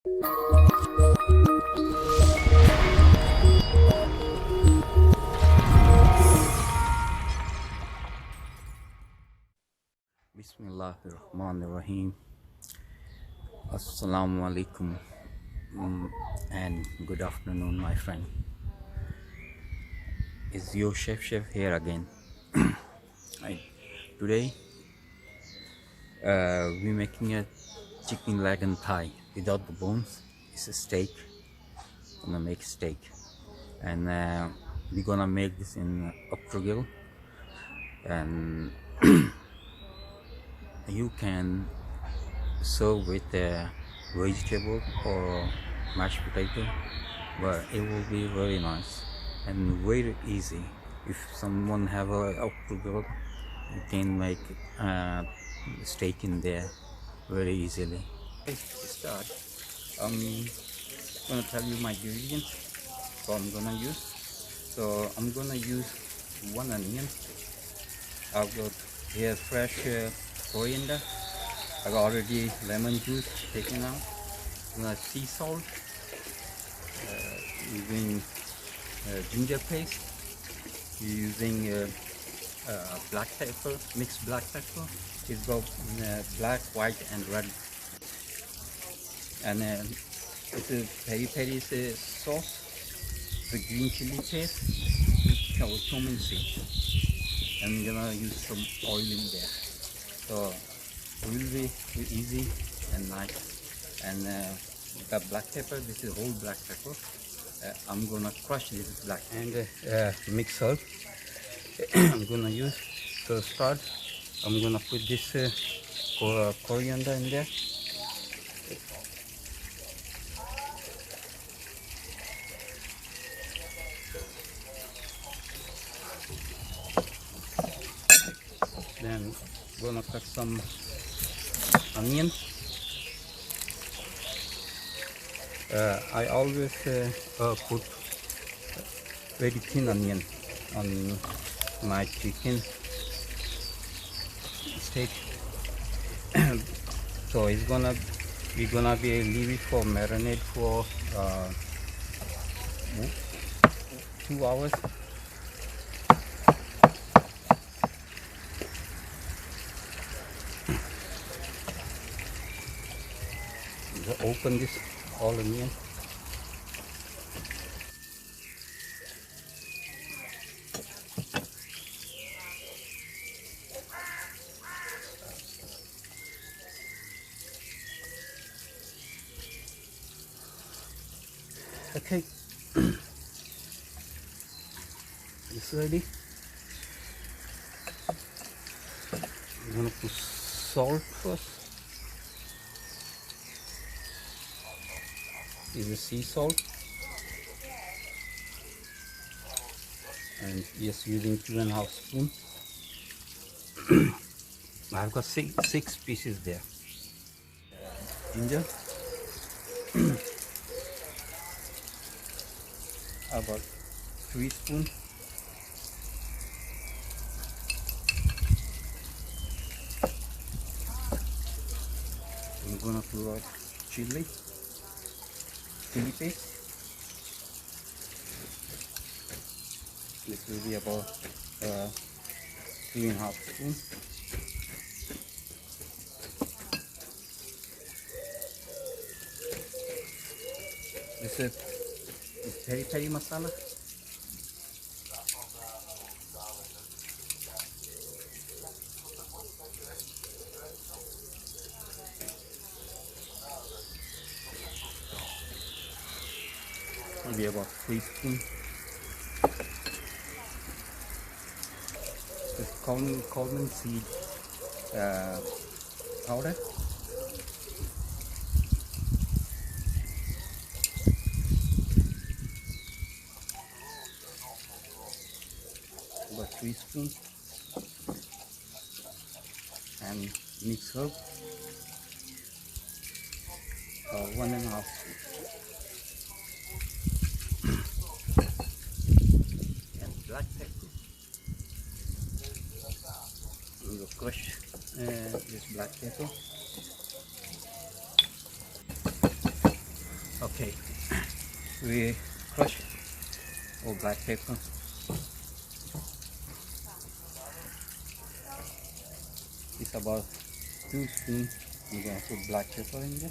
Bismillahirrahmanirrahim. Assalamu alaikum and good afternoon, my friend. It's your Chef Shaikh here again. Right. Today, we're making a chicken leg and thigh without the bones. It's a steak. I'm gonna make steak, and we're gonna make this in upper grill, and you can serve with vegetable or mashed potato, but it will be very nice and very easy. If someone have a upper grill, you can make steak in there very easily. Okay, to start, I'm gonna tell you my ingredients. So I'm gonna use 1 onion. I've got here fresh coriander. I've already lemon juice taken out. Sea salt, using ginger paste, using black pepper, mixed black pepper. It's got black, white, and red. And it's a peri sauce, the green chili paste, with cumin seed. I'm gonna use some oil in there. So it will be easy and nice. And the black pepper, this is whole black pepper. I'm gonna crush this black and mix herb. I'm gonna use to start. I'm gonna put this coriander in there. Then gonna cut some onion. I always put very thin onion on my chicken steak. So we're gonna be leave it for marinade for 2 hours. Open this all onion. Okay, it's ready. I'm gonna put salt first. Is a sea salt, and just using 2.5 spoons. I've got six pieces there. Ginger, about 3 spoons. I'm gonna put out chili paste. This will be about 3.5 spoons. This is peri masala. Maybe about 3 spoons. This cumin seed powder. About 3 spoons. And mix herb. 1.5 spoons. Black pepper. We will crush this black pepper. Okay, we crush our black pepper. It's about 2 spoons. I'm gonna put black pepper in there.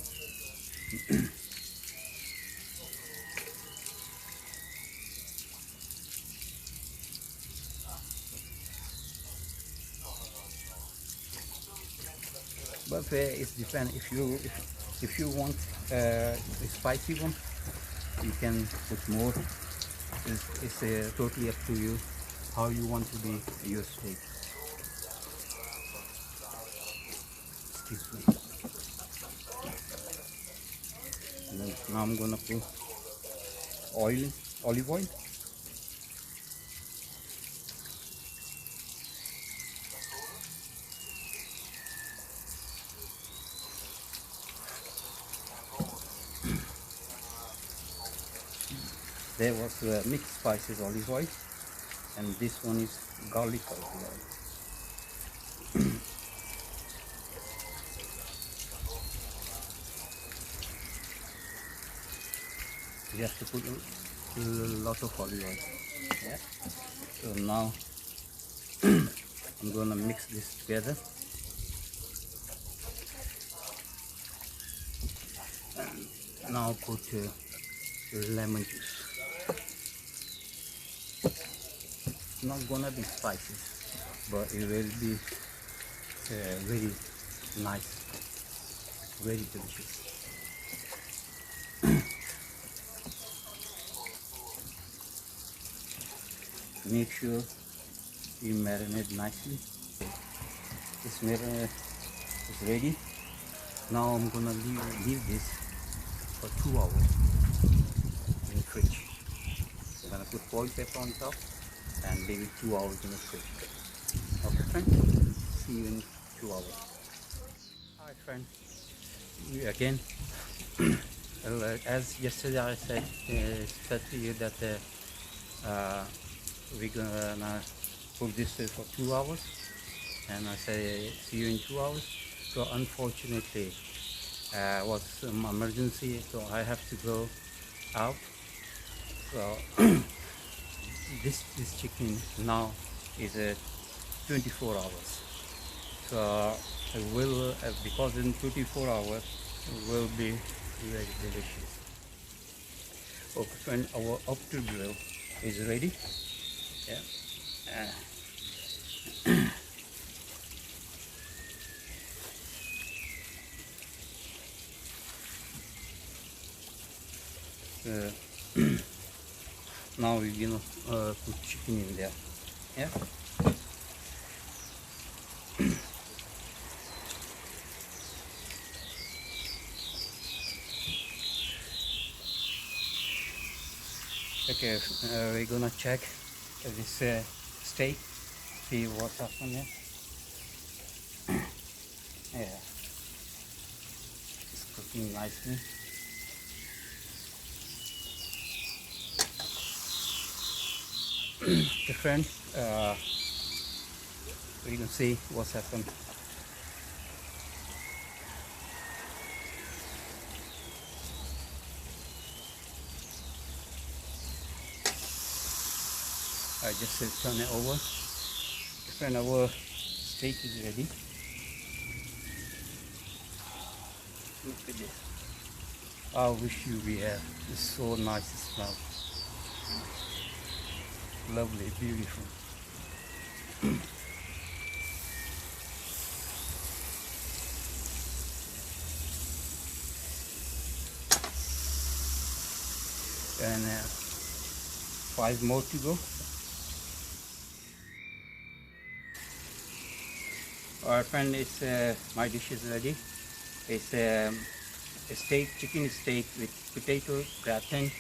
But it depends. If you want a spicy one, you can put more. It's totally up to you how you want to be your steak. Excuse me. And then now I'm gonna put oil, olive oil. There was mixed spices olive oil, and this one is garlic olive oil. You have to put a lot of olive oil. Yeah. So now I'm gonna mix this together. And now put lemon juice. It's not gonna be spicy, but it will be very nice, very delicious. Make sure you marinate nicely. This marinade is ready. Now I'm gonna leave this for 2 hours in the fridge. I'm gonna put foil paper on top and leave it 2 hours in the fridge. Okay, friend. See you in 2 hours. Hi, friend. We again. Well, as yesterday I said to you that we're gonna put this for 2 hours, and I say see you in 2 hours. So unfortunately, was some emergency, so I have to go out. So this chicken now is 24 hours. So it will because in 24 hours it will be very delicious. Okay, friend, our after grill is ready. Yeah. Now we're gonna put chicken in there. Yeah. Okay, we're gonna check this steak, see what's happening there. Yeah, it's cooking nicely. Okay, friend, we can see what's happened. I just turn it over. Okay, friend, our steak is ready. Look at this. I wish you we have. It's so nice to smell. Lovely, beautiful. And 5 more to go. Alright, friend, it's my dish is ready. It's a chicken steak with potato gratin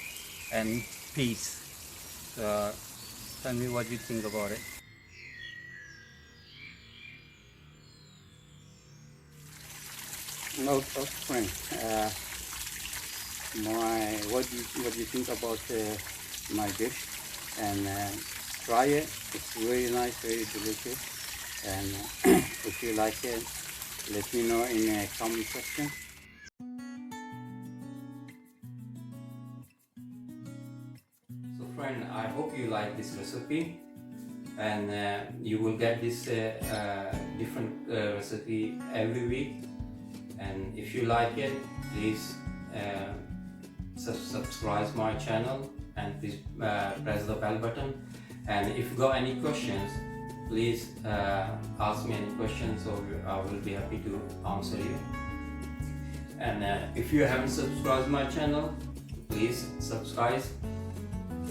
and peas. So tell me what you think about it. No, friend. What do you think about my dish? And try it. It's very nice, very delicious. And if you like it, let me know in the comment section. friend, I hope you like this recipe, and you will get this different recipe every week. And if you like it, please subscribe my channel, and please press the bell button. And if you got any questions, please ask me any questions, so I will be happy to answer you. And if you haven't subscribed my channel, please subscribe.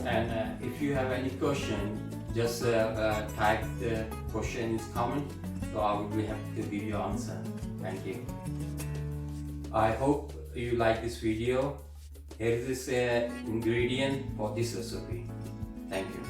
And if you have any question, just type the question in the comment, so I will be happy to give you answer. Thank you. I hope you like this video. Here is this ingredient for this recipe. Thank you.